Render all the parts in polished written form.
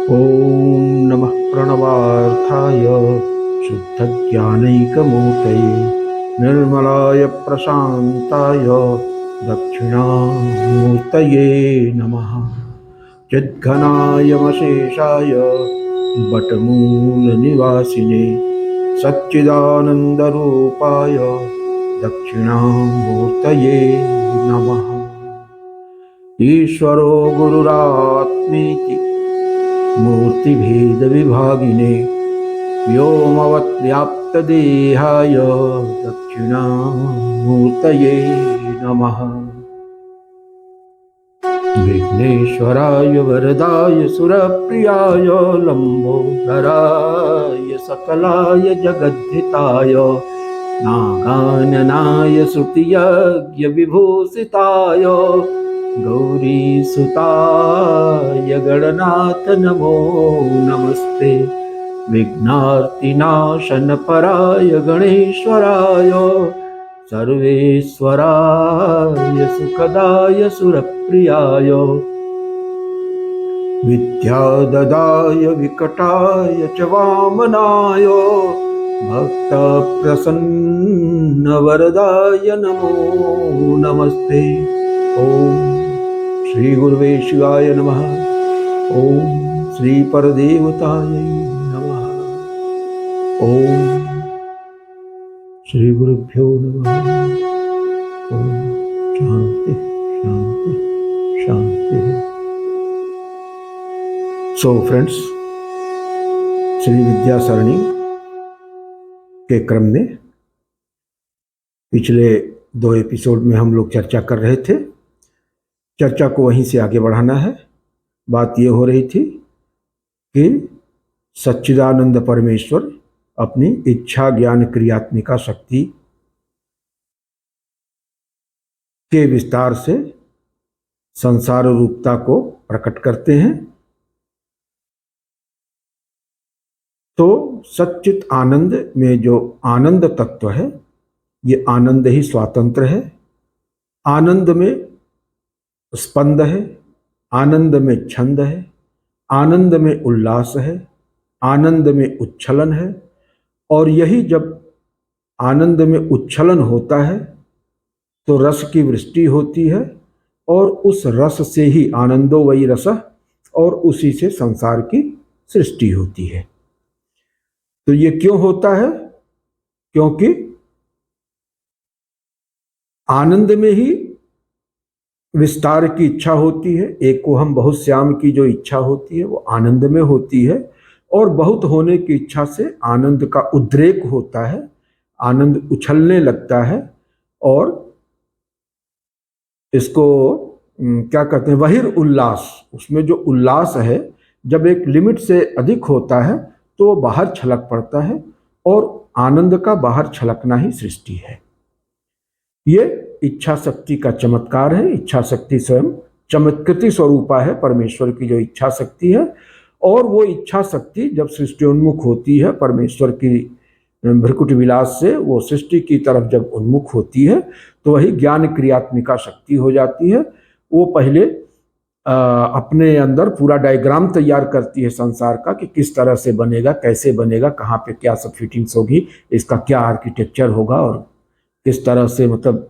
ॐ नमः प्रणवार्थाय शुद्धज्ञानैकमूर्तये निर्मलाय प्रशान्ताय दक्षिणामूर्तये नमः। चिद्घनायमशेषाय बटमूलनिवासिने सच्चिदानन्दरूपाय दक्षिणामूर्तये नमः। ईश्वरो गुरुरात्मेति मूर्तिभेदविभागिने व्योमवद्व्याप्तदेहाय दक्षिणामूर्तये नमः। विघ्नेश्वराय वरदाय सुरप्रियाय लम्बोदराय सकलाय जगद्धिताय नागाननाय श्रुतियज्ञविभूषिताय गौरीसुताय गणनाथ नमो नमस्ते। विघ्नार्तिनाशनपराय गणेश्वराय सर्वेश्वराय सुखदाय सुरप्रियाय विद्याददाय विकटाय च वामनाय भक्तप्रसन्नवरदाय नमो नमस्ते। ओम श्री गुरुवे शिवाय नमः। ओम श्री परदेवताय नमः। ओम श्री गुरुभ्यो नमः। ओम शांति शांति शांति। सो फ्रेंड्स, श्री विद्या सरणी के क्रम में पिछले 2 एपिसोड में हम लोग चर्चा कर रहे थे। चर्चा को वहीं से आगे बढ़ाना है। बात ये हो रही थी कि सच्चिदानंद परमेश्वर अपनी इच्छा ज्ञान क्रियात्मिका शक्ति के विस्तार से संसार रूपता को प्रकट करते हैं। तो सच्चित आनंद में जो आनंद तत्व है, ये आनंद ही स्वातंत्र है। आनंद में स्पंद है, आनंद में छंद है, आनंद में उल्लास है, आनंद में उच्छलन है। और यही जब आनंद में उच्छलन होता है तो रस की वृष्टि होती है, और उस रस से ही आनंदो वही रस, और उसी से संसार की सृष्टि होती है। तो ये क्यों होता है? क्योंकि आनंद में ही विस्तार की इच्छा होती है। एक को हम बहुत श्याम की जो इच्छा होती है वो आनंद में होती है, और बहुत होने की इच्छा से आनंद का उद्रेक होता है, आनंद उछलने लगता है। और इसको क्या कहते हैं, वहीर उल्लास। उसमें जो उल्लास है, जब एक लिमिट से अधिक होता है तो वो बाहर छलक पड़ता है, और आनंद का बाहर छलकना ही सृष्टि है। ये इच्छा शक्ति का चमत्कार है। इच्छा शक्ति स्वयं चमत्कृति स्वरूपा है, परमेश्वर की जो इच्छा शक्ति है। और वो इच्छा शक्ति जब सृष्टि होती है, परमेश्वर की भ्रकुट विलास से वो सृष्टि की तरफ जब उन्मुख होती है, तो वही ज्ञान क्रियात्मिका शक्ति हो जाती है। वो पहले अपने अंदर पूरा डायग्राम तैयार करती है संसार का, कि किस तरह से बनेगा, कैसे बनेगा, कहाँ पे क्या सब फिटिंग्स होगी, इसका क्या आर्किटेक्चर होगा, और किस तरह से, मतलब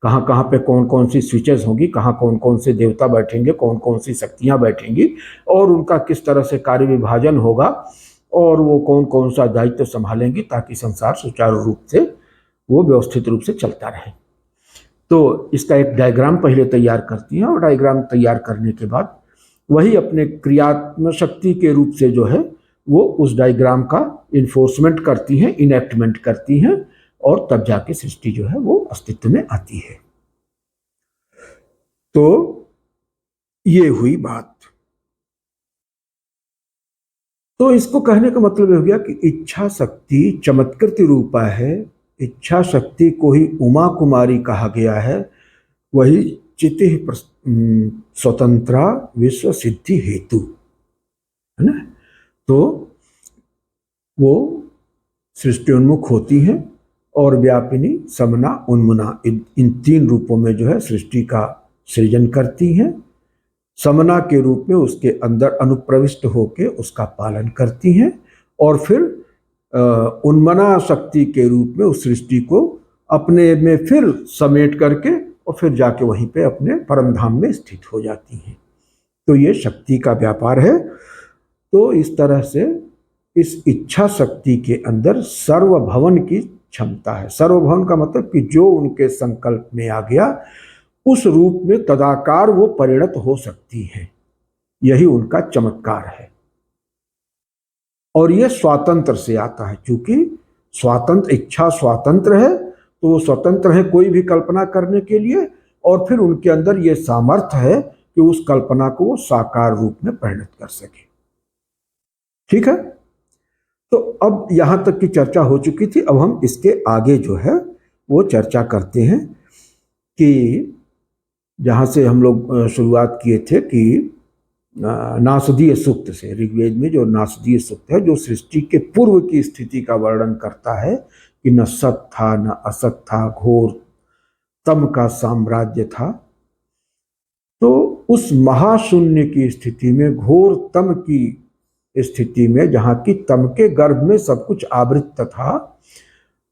कहाँ कहाँ पे कौन कौन सी स्विचेस होंगी, कहाँ कौन कौन से देवता बैठेंगे, कौन कौन सी शक्तियाँ बैठेंगी, और उनका किस तरह से कार्य विभाजन होगा, और वो कौन कौन सा दायित्व संभालेंगी, ताकि संसार सुचारू रूप से वो व्यवस्थित रूप से चलता रहे। तो इसका एक डायग्राम पहले तैयार करती हैं, और डायग्राम तैयार करने के बाद वही अपने क्रियात्मक शक्ति के रूप से जो है वो उस डायग्राम का इन्फोर्समेंट करती हैं, इनेक्टमेंट करती हैं, और तब जाके सृष्टि जो है वो अस्तित्व में आती है। तो ये हुई बात। तो इसको कहने का मतलब हो गया कि इच्छा शक्ति चमत्कृति रूपा है। इच्छा शक्ति को ही उमा कुमारी कहा गया है। वही चिति स्वतंत्रा विश्व सिद्धि हेतु है ना। तो वो सृष्टि होती हैं, और व्यापिनी, समना, उन्मुना, इन 3 रूपों में जो है सृष्टि का सृजन करती हैं। समना के रूप में उसके अंदर अनुप्रविष्ट होकर उसका पालन करती हैं और फिर उन्मना शक्ति के रूप में उस सृष्टि को अपने में फिर समेट करके और फिर जाके वहीं पे अपने परम धाम में स्थित हो जाती हैं। तो ये शक्ति का व्यापार है। तो इस तरह से इस इच्छा शक्ति के अंदर सर्वभवन की क्षमता है। सर्वभवन का मतलब कि जो उनके संकल्प में आ गया उस रूप में तदाकार वो परिणत हो सकती है। यही उनका चमत्कार है। और ये स्वातंत्र से आता है, क्योंकि स्वातंत्र इच्छा स्वातंत्र है तो वो स्वतंत्र है कोई भी कल्पना करने के लिए, और फिर उनके अंदर ये सामर्थ्य है कि उस कल्पना को वो साकार रूप में परिणत कर सके। ठीक है, तो अब यहां तक की चर्चा हो चुकी थी। अब हम इसके आगे जो है वो चर्चा करते हैं कि जहां से हम लोग शुरुआत किए थे कि नासदीय सूक्त से, ऋग्वेद में जो नासदीय सूक्त है जो सृष्टि के पूर्व की स्थिति का वर्णन करता है कि न सत था न असत था, घोर तम का साम्राज्य था। तो उस महाशून्य की स्थिति में, घोर तम की स्थिति में, जहां की तम के गर्भ में सब कुछ आवृत था,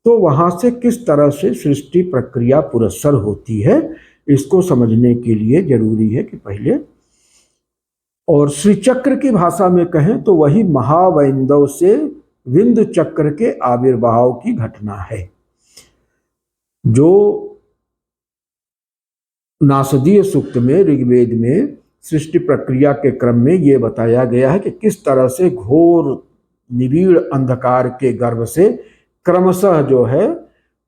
तो वहां से किस तरह से सृष्टि प्रक्रिया पुरस्सर होती है इसको समझने के लिए जरूरी है कि पहले, और श्री चक्र की भाषा में कहें तो वही महावैंदव से विंद चक्र के आविर्भाव की घटना है। जो नासदीय सूक्त में ऋग्वेद में सृष्टि प्रक्रिया के क्रम में ये बताया गया है कि किस तरह से घोर निबिड़ अंधकार के गर्भ से क्रमशः जो है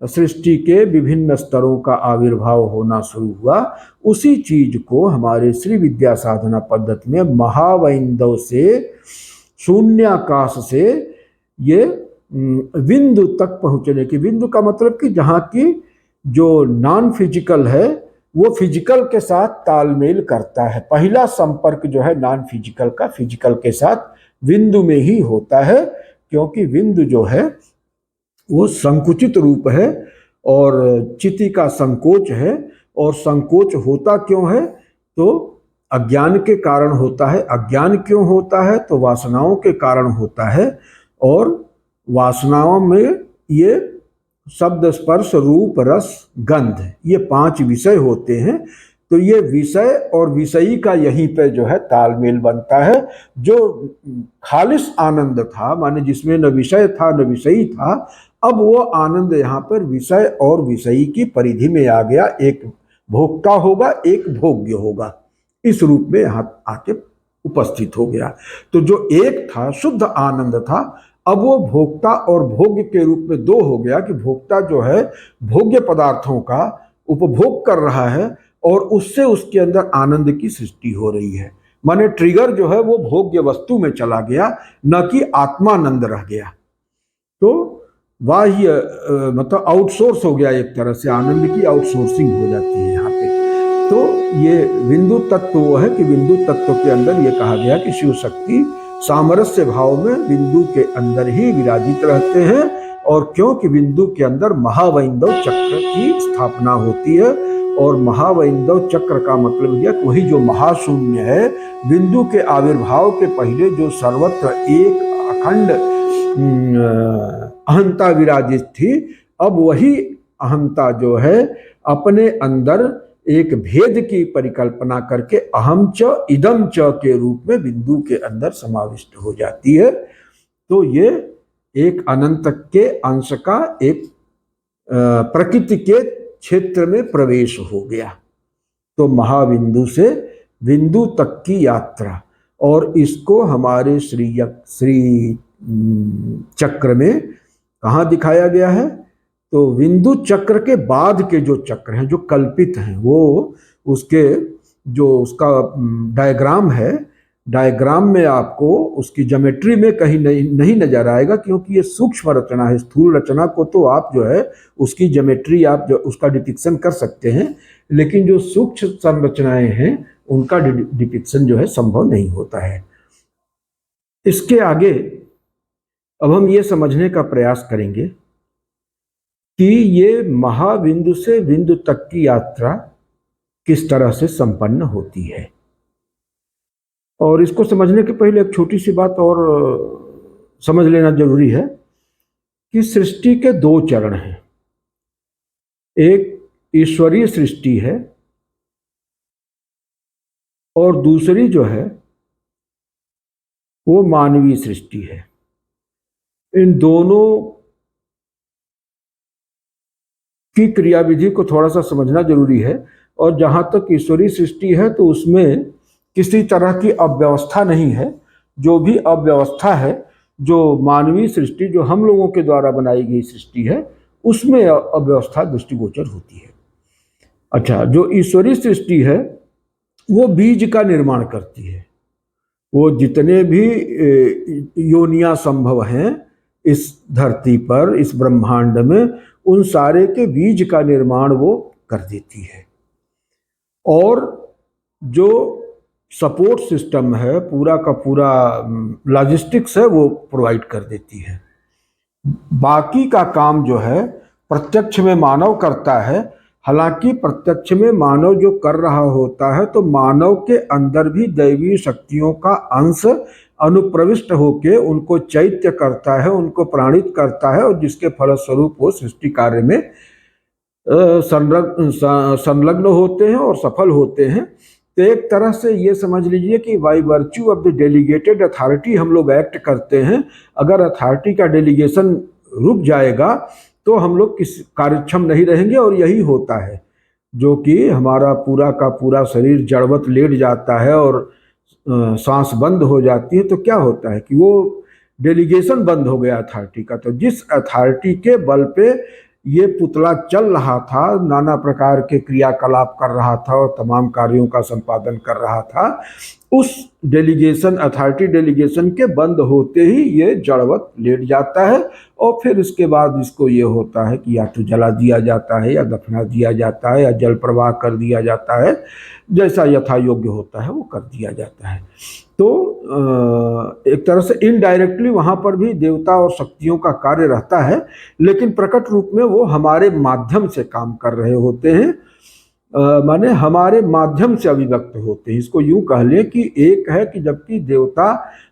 सृष्टि के विभिन्न स्तरों का आविर्भाव होना शुरू हुआ। उसी चीज को हमारे श्री विद्या साधना पद्धति में महावैंदव से, शून्याकाश से ये बिंदु तक पहुंचने की, बिंदु का मतलब कि जहाँ की जो नॉन फिजिकल है वो फिजिकल के साथ तालमेल करता है। पहला संपर्क जो है नॉन फिजिकल का फिजिकल के साथ बिंदु में ही होता है, क्योंकि बिंदु जो है वो संकुचित रूप है और चिति का संकोच है। और संकोच होता क्यों है? तो अज्ञान के कारण होता है। अज्ञान क्यों होता है? तो वासनाओं के कारण होता है। और वासनाओं में ये शब्द, स्पर्श, रूप, रस, गंध, ये 5 विषय होते हैं। तो ये विषय और विषयी का यहीं पे जो है तालमेल बनता है। जो खालिस आनंद था, माने जिसमें न विषय था न विषयी था, अब वो आनंद यहाँ पर विषय और विषयी की परिधि में आ गया। एक भोक्ता होगा, एक भोग्य होगा, इस रूप में यहाँ आके उपस्थित हो गया। तो जो एक था, शुद्ध आनंद था, अब वो भोक्ता और भोग्य के रूप में 2 हो गया कि भोक्ता जो है भोग्य पदार्थों का उपभोग कर रहा है और उससे उसके अंदर आनंद की सृष्टि हो रही है। माने ट्रिगर जो है वो भोग्य वस्तु में चला गया, न कि आत्मानंद रह गया। तो बाह्य मतलब आउटसोर्स हो गया, एक तरह से आनंद की आउटसोर्सिंग हो जाती है यहाँ पे। तो ये बिंदु तत्व वो है कि बिंदु तत्व के अंदर ये कहा गया कि शिव शक्ति सामरस्य भाव में बिंदु के अंदर ही विराजित रहते हैं। और क्योंकि बिंदु के अंदर महावैंदव चक्र की स्थापना होती है, और महावैंदव चक्र का मतलब यह कि वही जो महाशून्य है, बिंदु के आविर्भाव के पहले जो सर्वत्र एक अखंड अहंता विराजित थी, अब वही अहंता जो है अपने अंदर एक भेद की परिकल्पना करके अहम च इदम च के रूप में बिंदु के अंदर समाविष्ट हो जाती है। तो ये एक अनंत के अंश का एक प्रकृति के क्षेत्र में प्रवेश हो गया। तो महाबिंदु से बिंदु तक की यात्रा, और इसको हमारे श्री चक्र में कहाँ दिखाया गया है? तो बिंदु चक्र के बाद के जो चक्र हैं, जो कल्पित हैं, वो उसके जो उसका डायग्राम है, डायग्राम में आपको उसकी ज्योमेट्री में कहीं नहीं नजर आएगा, क्योंकि ये सूक्ष्म रचना है। स्थूल रचना को तो आप जो है उसकी ज्योमेट्री आप जो उसका डिपिक्शन कर सकते हैं, लेकिन जो सूक्ष्म संरचनाएं हैं उनका डिपिक्शन जो है संभव नहीं होता है। इसके आगे अब हम ये समझने का प्रयास करेंगे कि ये महाबिंदु से बिंदु तक की यात्रा किस तरह से संपन्न होती है। और इसको समझने के पहले एक छोटी सी बात और समझ लेना जरूरी है कि सृष्टि के दो चरण हैं। एक ईश्वरीय सृष्टि है और दूसरी जो है वो मानवीय सृष्टि है। इन दोनों की क्रियाविधि को थोड़ा सा समझना जरूरी है। और जहाँ तक ईश्वरीय सृष्टि है तो उसमें किसी तरह की अव्यवस्था नहीं है। जो भी अव्यवस्था है, जो मानवीय सृष्टि, जो हम लोगों के द्वारा बनाई गई सृष्टि है, उसमें अव्यवस्था दृष्टिगोचर होती है। अच्छा, जो ईश्वरीय सृष्टि है वो बीज का निर्माण करती है। वो जितने भी योनियां संभव हैं इस धरती पर, इस ब्रह्मांड में, उन सारे के बीज का निर्माण वो कर देती है। और जो सपोर्ट सिस्टम है, पूरा का पूरा लॉजिस्टिक्स है, वो प्रोवाइड कर देती है। बाकी का काम जो है प्रत्यक्ष में मानव करता है। हालांकि प्रत्यक्ष में मानव जो कर रहा होता है तो मानव के अंदर भी दैवीय शक्तियों का अंश अनुप्रविष्ट होके उनको चैत्य करता है, उनको प्राणित करता है, और जिसके फलस्वरूप वो सृष्टि कार्य में संलग्न होते हैं और सफल होते हैं। तो एक तरह से ये समझ लीजिए कि by virtue of the delegated authority हम लोग एक्ट करते हैं। अगर अथॉरिटी का डेलीगेशन रुक जाएगा तो हम लोग किस कार्यक्षम नहीं रहेंगे। और यही होता है, जो कि हमारा पूरा का पूरा शरीर जड़वत लेट जाता है और सांस बंद हो जाती है। तो क्या होता है कि वो डेलीगेशन बंद हो गया अथॉरिटी का। तो जिस अथॉरिटी के बल पे ये पुतला चल रहा था, नाना प्रकार के क्रियाकलाप कर रहा था और तमाम कार्यों का संपादन कर रहा था, उस डेलीगेशन, अथॉरिटी डेलीगेशन के बंद होते ही ये जड़वत लेट जाता है। और फिर इसके बाद इसको ये होता है कि या तो जला दिया जाता है, या दफना दिया जाता है, या जल प्रवाह कर दिया जाता है। जैसा यथा योग्य होता है वो कर दिया जाता है। तो एक तरह से इनडायरेक्टली वहाँ पर भी देवता और शक्तियों का कार्य रहता है, लेकिन प्रकट रूप में वो हमारे माध्यम से काम कर रहे होते हैं। माने हमारे माध्यम से अभिव्यक्त होते हैं। इसको यूं कह लें कि एक है कि जबकि देवता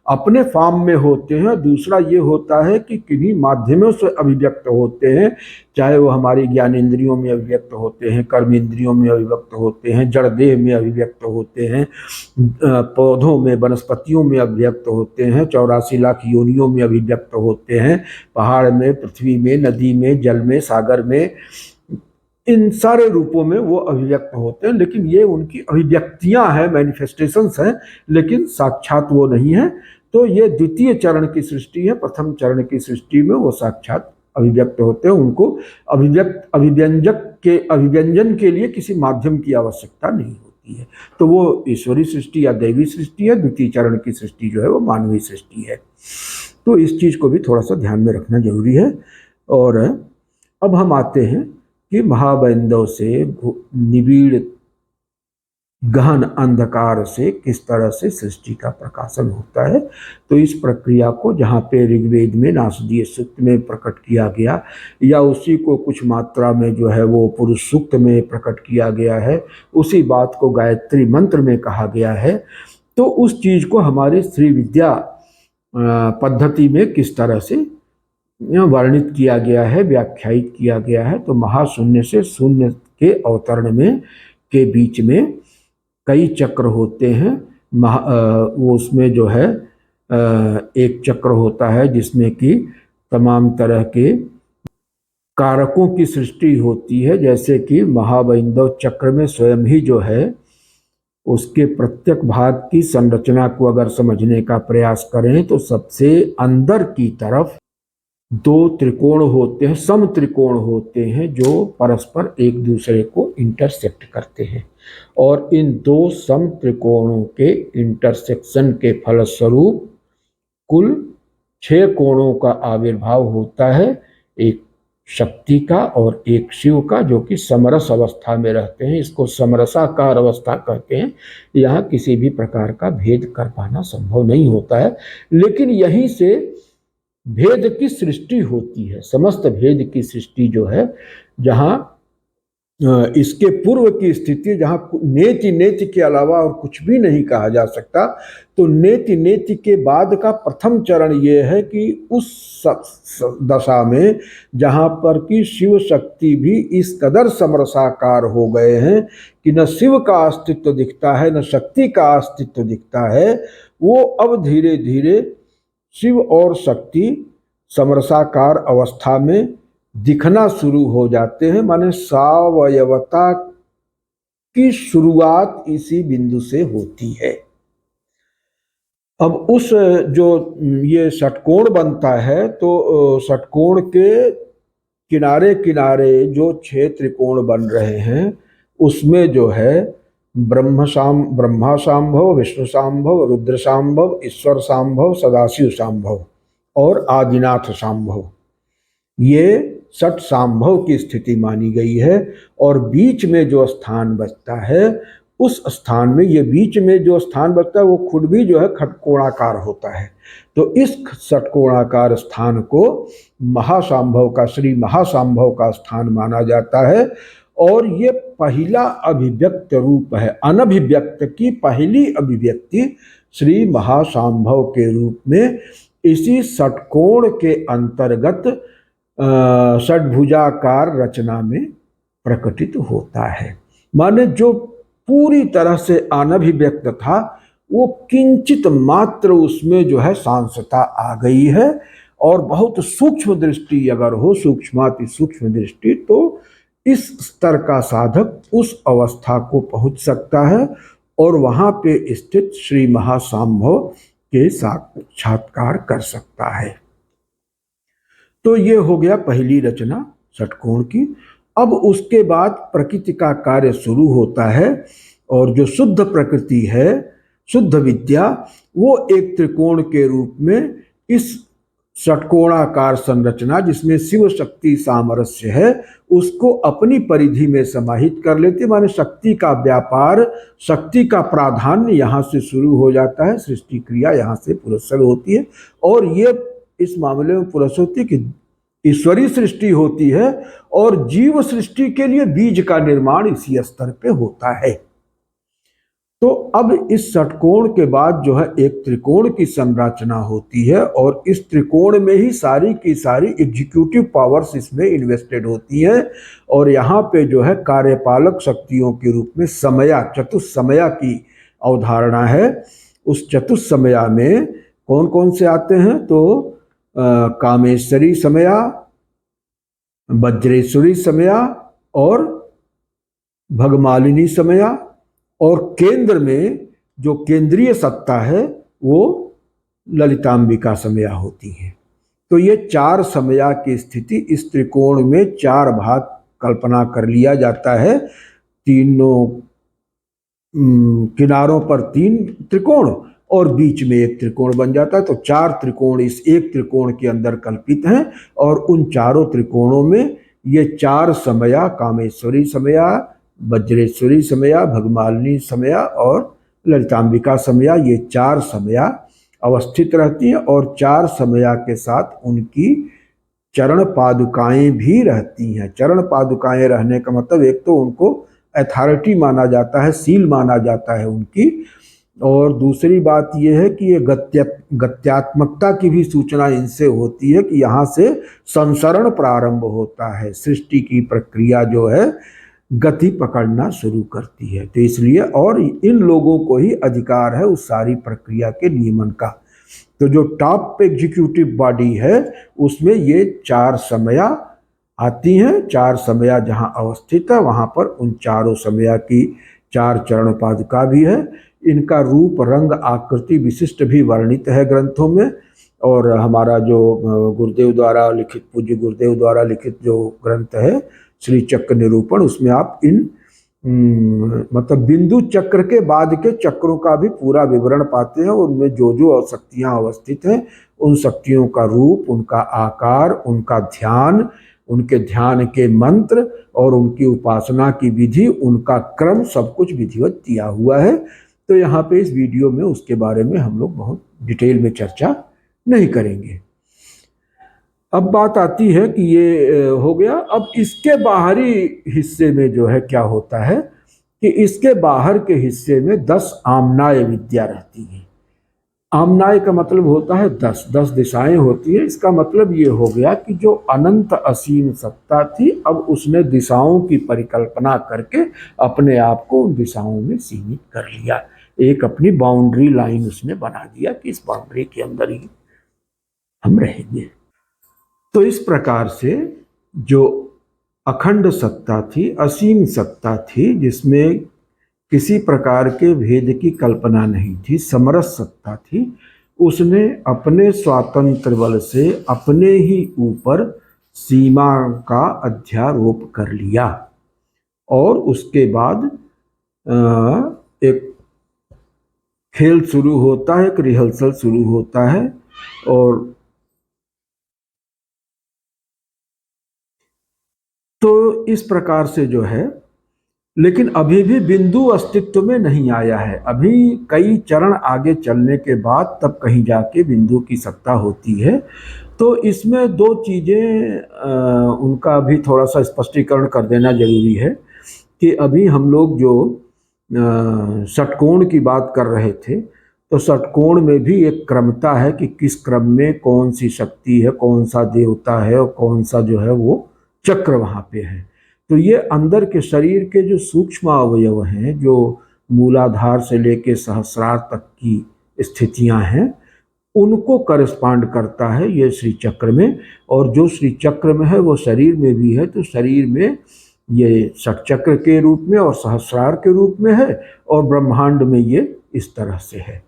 अपने फॉर्म में होते हैं, दूसरा ये होता है कि किन्हीं माध्यमों से अभिव्यक्त होते हैं। चाहे वो हमारी ज्ञानेंद्रियों में अभिव्यक्त होते हैं, कर्म इंद्रियों में अभिव्यक्त होते हैं, जड़ देह में अभिव्यक्त होते हैं, पौधों में, वनस्पतियों में अभिव्यक्त होते हैं, 84 लाख योनियों में अभिव्यक्त होते हैं, पहाड़ में, पृथ्वी में, नदी में, जल में, सागर में, इन सारे रूपों में वो अभिव्यक्त होते हैं। लेकिन ये उनकी अभिव्यक्तियां हैं, मैनिफेस्टेशंस हैं, लेकिन साक्षात वो नहीं है। तो ये द्वितीय चरण की सृष्टि है। प्रथम चरण की सृष्टि में वो साक्षात अभिव्यक्त होते हैं। उनको अभिव्यंजन के लिए किसी माध्यम की आवश्यकता नहीं होती है। तो वो ईश्वरी सृष्टि या दैवी सृष्टि है। द्वितीय चरण की सृष्टि जो है वो मानवीय सृष्टि है। तो इस चीज को भी थोड़ा सा ध्यान में रखना जरूरी है। और अब हम आते हैं कि महाबैंदव से निबिड़ गहन अंधकार से किस तरह से सृष्टि का प्रकाशन होता है। तो इस प्रक्रिया को जहाँ पे ऋग्वेद में नासदीय सूक्त में प्रकट किया गया, या उसी को कुछ मात्रा में जो है वो पुरुष सूक्त में प्रकट किया गया है, उसी बात को गायत्री मंत्र में कहा गया है। तो उस चीज को हमारे श्री विद्या पद्धति में किस तरह से वर्णित किया गया है, व्याख्यायित किया गया है। तो महाशून्य से शून्य के अवतरण में के बीच में कई चक्र होते हैं। वो उसमें जो है एक चक्र होता है जिसमें कि तमाम तरह के कारकों की सृष्टि होती है। जैसे कि महाबैंदव चक्र में स्वयं ही जो है उसके प्रत्येक भाग की संरचना को अगर समझने का प्रयास करें तो सबसे अंदर की तरफ दो त्रिकोण होते हैं, सम त्रिकोण होते हैं, जो परस्पर एक दूसरे को इंटरसेक्ट करते हैं। और इन दो सम त्रिकोणों के इंटरसेक्शन के फलस्वरूप कुल 6 कोणों का आविर्भाव होता है, एक शक्ति का और एक शिव का, जो कि समरस अवस्था में रहते हैं। इसको समरसाकार अवस्था कहते हैं। यहाँ किसी भी प्रकार का भेद कर पाना संभव नहीं होता है, लेकिन यहीं से भेद की सृष्टि होती है। समस्त भेद की सृष्टि जो है, जहाँ इसके पूर्व की स्थिति जहाँ नेति नेति के अलावा और कुछ भी नहीं कहा जा सकता, तो नेति नेति के बाद का प्रथम चरण ये है कि उस दशा में जहाँ पर कि शिव शक्ति भी इस कदर समरसाकार हो गए हैं कि न शिव का अस्तित्व दिखता है न शक्ति का अस्तित्व दिखता है, वो अब धीरे धीरे शिव और शक्ति समरसाकार अवस्था में दिखना शुरू हो जाते हैं। माने सावयवता की शुरुआत इसी बिंदु से होती है। अब उस जो ये षटकोण बनता है तो षटकोण के किनारे किनारे जो 6 त्रिकोण बन रहे हैं उसमें जो है ब्रह्मा सांभव, विष्णु सांभव, रुद्र सांभव, ईश्वर सांभव, सदाशिव सांभव और आदिनाथ सांभव, ये षट सांभव की स्थिति मानी गई है। और बीच में जो स्थान बचता है उस स्थान में, ये बीच में जो स्थान बचता है वो खुद भी जो है खटकोणाकार होता है। तो इस षटकोणाकार स्थान को महासांभव का, श्री महासांभव का स्थान माना जाता है। और ये पहला अभिव्यक्त रूप है, अनभिव्यक्त की पहली अभिव्यक्ति श्री महासांभव के रूप में इसी षटकोण के अंतर्गत षड्भुजाकार रचना में प्रकटित होता है। माने जो पूरी तरह से अनभिव्यक्त था वो किंचित मात्र उसमें जो है सांसता आ गई है। और बहुत सूक्ष्म दृष्टि अगर हो, सूक्ष्माति सूक्ष्म दृष्टि, तो इस स्तर का साधक उस अवस्था को पहुंच सकता है और वहां पे स्थित श्री महासांभव के साक्षात्कार कर सकता है। तो ये हो गया पहली रचना षटकोण की। अब उसके बाद प्रकृति का कार्य शुरू होता है और जो शुद्ध प्रकृति है, शुद्ध विद्या, वो एक त्रिकोण के रूप में इस षटकोणाकार संरचना जिसमें शिव शक्ति सामरस्य है उसको अपनी परिधि में समाहित कर लेती। माने शक्ति का व्यापार, शक्ति का प्राधान्य यहाँ से शुरू हो जाता है, सृष्टि क्रिया यहाँ से पुरस्सर होती है। और ये इस मामले में पुरस्सर होती है कि ईश्वरीय सृष्टि होती है और जीव सृष्टि के लिए बीज का निर्माण इसी स्तर पे होता है। तो अब इस षटकोण के बाद जो है एक त्रिकोण की संरचना होती है और इस त्रिकोण में ही सारी की सारी एग्जीक्यूटिव पावर्स इसमें इन्वेस्टेड होती हैं। और यहाँ पे जो है कार्यपालक शक्तियों के रूप में समया, चतुस्समया की अवधारणा है। उस चतुस्समया में कौन कौन से आते हैं तो कामेश्वरी समया, वज्रेश्वरी समया और भगमालिनी समया, और केंद्र में जो केंद्रीय सत्ता है वो ललितांबिका समया होती है। तो ये 4 समया की स्थिति इस त्रिकोण में 4 भाग कल्पना कर लिया जाता है। तीनों किनारों पर 3 त्रिकोण और बीच में एक त्रिकोण बन जाता है। तो 4 त्रिकोण इस एक त्रिकोण के अंदर कल्पित हैं और उन चारों त्रिकोणों में ये 4 समया, कामेश्वरी समया, वज्रेश्वरी समया, भगमालिनी समया और ललितांबिका समया, ये 4 समया अवस्थित रहती हैं। और 4 समया के साथ उनकी चरण पादुकाएं भी रहती हैं। चरण पादुकाएं रहने का मतलब एक तो उनको अथॉरिटी माना जाता है, सील माना जाता है उनकी, और दूसरी बात यह है कि ये गत्यात्मकता की भी सूचना इनसे होती है कि यहाँ से संसरण प्रारंभ होता है, सृष्टि की प्रक्रिया जो है गति पकड़ना शुरू करती है। तो इसलिए और इन लोगों को ही अधिकार है उस सारी प्रक्रिया के नियमन का। तो जो टॉप एग्जीक्यूटिव बॉडी है उसमें ये 4 समया आती हैं। 4 समया जहाँ अवस्थित है वहाँ पर उन चारों समया की 4 चरण पादुका भी है। इनका रूप, रंग, आकृति विशिष्ट भी वर्णित है ग्रंथों में। और हमारा जो गुरुदेव द्वारा लिखित, पूज्य गुरुदेव द्वारा लिखित जो ग्रंथ है श्री चक्र निरूपण, उसमें आप इन मतलब बिंदु चक्र के बाद के चक्रों का भी पूरा विवरण पाते हैं। उनमें जो जो शक्तियाँ अवस्थित हैं उन शक्तियों का रूप, उनका आकार, उनका ध्यान, उनके ध्यान के मंत्र और उनकी उपासना की विधि, उनका क्रम, सब कुछ विधिवत दिया हुआ है। तो यहाँ पे इस वीडियो में उसके बारे में हम लोग बहुत डिटेल में चर्चा नहीं करेंगे। अब बात आती है कि ये हो गया। अब इसके बाहरी हिस्से में जो है क्या होता है कि इसके बाहर के हिस्से में 10 आम्नाय विद्या रहती है। आम्नाय का मतलब होता है 10, 10 दिशाएं होती है। इसका मतलब ये हो गया कि जो अनंत असीम सत्ता थी, अब उसने दिशाओं की परिकल्पना करके अपने आप को उन दिशाओं में सीमित कर लिया। एक अपनी बाउंड्री लाइन उसने बना दिया कि इस बाउंड्री के अंदर ही हम रहेंगे। तो इस प्रकार से जो अखंड सत्ता थी, असीम सत्ता थी, जिसमें किसी प्रकार के भेद की कल्पना नहीं थी, समरस सत्ता थी, उसने अपने स्वातंत्र बल से अपने ही ऊपर सीमा का अध्यारोप कर लिया। और उसके बाद एक खेल शुरू होता है, एक रिहर्सल शुरू होता है। और तो इस प्रकार से जो है, लेकिन अभी भी बिंदु अस्तित्व में नहीं आया है। अभी कई चरण आगे चलने के बाद तब कहीं जाके बिंदु की सत्ता होती है। तो इसमें दो चीजें उनका भी थोड़ा सा स्पष्टीकरण कर देना जरूरी है कि अभी हम लोग जो षटकोण की बात कर रहे थे, तो षटकोण में भी एक क्रमता है कि किस क्रम में कौन सी शक्ति है, कौन सा देवता है और कौन सा जो है वो चक्र वहाँ पे है। तो ये अंदर के शरीर के जो सूक्ष्म अवयव हैं, जो मूलाधार से लेके सहस्रार तक की स्थितियां हैं, उनको करस्पॉन्ड करता है ये श्री चक्र में। और जो श्री चक्र में है वो शरीर में भी है, तो शरीर में ये षट चक्र के रूप में और सहस्रार के रूप में है, और ब्रह्मांड में ये इस तरह से है,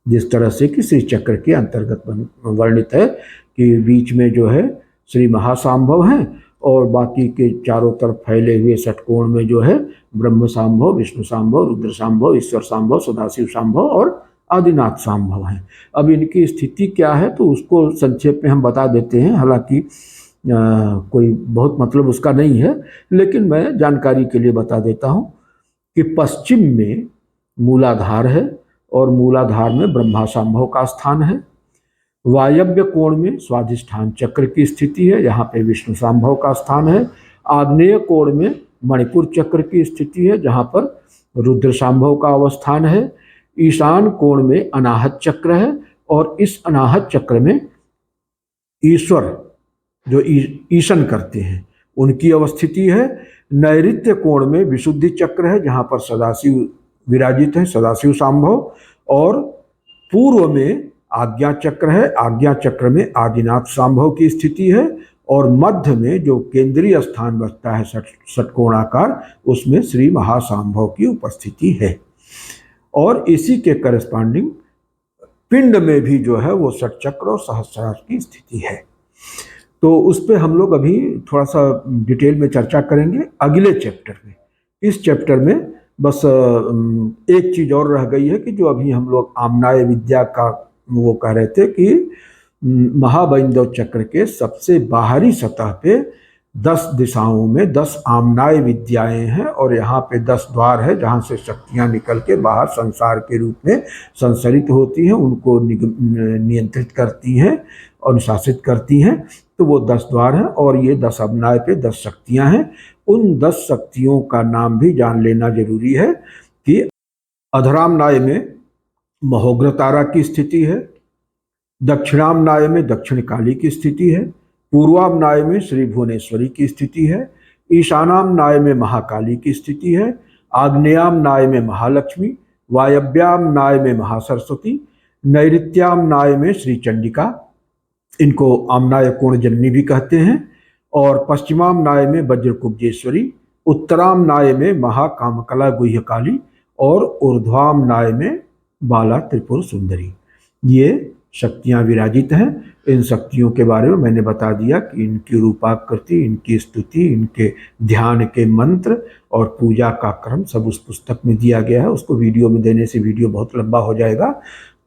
जिस तरह से कि श्री चक्र के अंतर्गत वर्णित है कि बीच में जो है श्री महासांभव है, और बाकी के चारों तरफ फैले हुए षटकोण में जो है ब्रह्म सांभव, विष्णु सांभव, रुद्र सांभव, ईश्वर सांभव, सदाशिव सांभव और आदिनाथ सांभव हैं। अब इनकी स्थिति क्या है तो उसको संक्षेप में हम बता देते हैं, हालांकि कोई बहुत मतलब उसका नहीं है, लेकिन मैं जानकारी के लिए बता देता हूँ कि पश्चिम में मूलाधार है और मूलाधार में ब्रह्मा सांभव का स्थान है। वायव्य कोण में स्वाधिष्ठान चक्र की स्थिति है, यहाँ पे विष्णु सांभव का स्थान है। आग्नेय कोण में मणिपुर चक्र की स्थिति है, जहाँ पर रुद्र सांभव का अवस्थान है। ईशान कोण में अनाहत चक्र है, और इस अनाहत चक्र में ईश्वर जो ईशन करते हैं उनकी अवस्थिति है। नैऋत्य कोण में विशुद्धि चक्र है, जहाँ पर सदाशिव विराजित है, सदाशिव सांभव। और पूर्व में आज्ञा चक्र है, आज्ञा चक्र में आदिनाथ सांभव की स्थिति है। और मध्य में जो केंद्रीय स्थान बचता है षटकोणाकार, उसमें श्री महासांभव की उपस्थिति है। और इसी के करस्पॉन्डिंग पिंड में भी जो है वो षट चक्र और सहस्रार की स्थिति है। तो उस पर हम लोग अभी थोड़ा सा डिटेल में चर्चा करेंगे अगले चैप्टर में। इस चैप्टर में बस एक चीज और रह गई है कि जो अभी हम लोग आम्नाय विद्या का वो कह रहे थे कि महाबैंदव चक्र के सबसे बाहरी सतह पे 10 दिशाओं में 10 आम्नाय विद्याएं हैं, और यहाँ पे 10 द्वार है जहाँ से शक्तियाँ निकल के बाहर संसार के रूप में संसरित होती हैं, उनको नियंत्रित करती हैं, अनुशासित करती हैं। तो वो 10 द्वार हैं, और ये 10 आम्नाय पे 10 शक्तियाँ हैं। उन 10 शक्तियों का नाम भी जान लेना जरूरी है कि अधरामनाय में महोग्र तारा की स्थिति है, दक्षिणामनाय में दक्षिण काली की स्थिति है, पूर्वामनाय में श्री भुवनेश्वरी की स्थिति है, ईशानामनाय में महाकाली की स्थिति है, आग्नेयामनाय में महालक्ष्मी, वायव्यामनाय में महासरस्वती, नैऋत्यामनाय में श्री चंडिका, इनको आमनाय कोणजननी भी कहते हैं, और पश्चिमामनाय में वज्रकुब्जेश्वरी, उत्तरामनाय में महाकामकला गुह्यकाली, और ऊर्ध्वामनाय में बाला त्रिपुर सुंदरी। ये शक्तियाँ विराजित हैं। इन शक्तियों के बारे में मैंने बता दिया कि इनकी रूपाकृति, इनकी स्तुति, इनके ध्यान के मंत्र और पूजा का क्रम सब उस पुस्तक में दिया गया है। उसको वीडियो में देने से वीडियो बहुत लंबा हो जाएगा,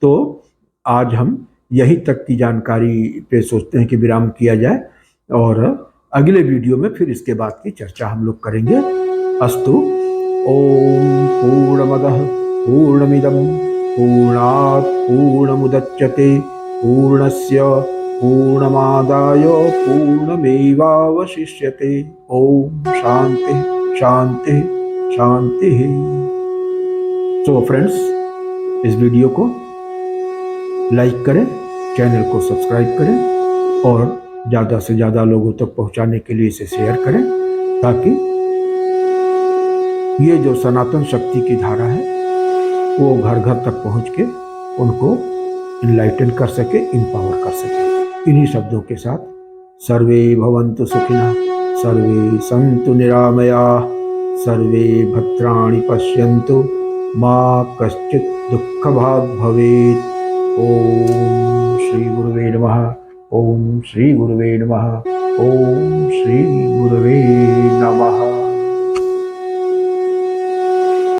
तो आज हम यहीं तक की जानकारी पे सोचते हैं कि विराम किया जाए, और अगले वीडियो में फिर इसके बाद की चर्चा हम लोग करेंगे। अस्तु। ओम पूर्णमदः पूर्णमिदं पूर्णात् पूर्णमुदच्यते पूर्णस्य पूर्णमादाय पूर्णमेवावशिष्यते। ओम शांति शांति शांति। तो फ्रेंड्स, इस वीडियो को लाइक करें, चैनल को सब्सक्राइब करें और ज़्यादा से ज़्यादा लोगों तक पहुंचाने के लिए इसे शेयर करें, ताकि ये जो सनातन शक्ति की धारा है वो घर घर तक पहुंच के उनको इनलाइटन कर सके, इंपावर कर सके। इन्हीं शब्दों के साथ सर्वे भवन्तु सुखिनः, सर्वे सन्तु निरामयाः, सर्वे भद्राणि पश्यन्तु, मा कश्चित् दुःखभाग् भवेत्। ओम श्री गुरुवे नमः। ओम श्री गुरुवे नमः। ओम श्री गुरुवे नमः।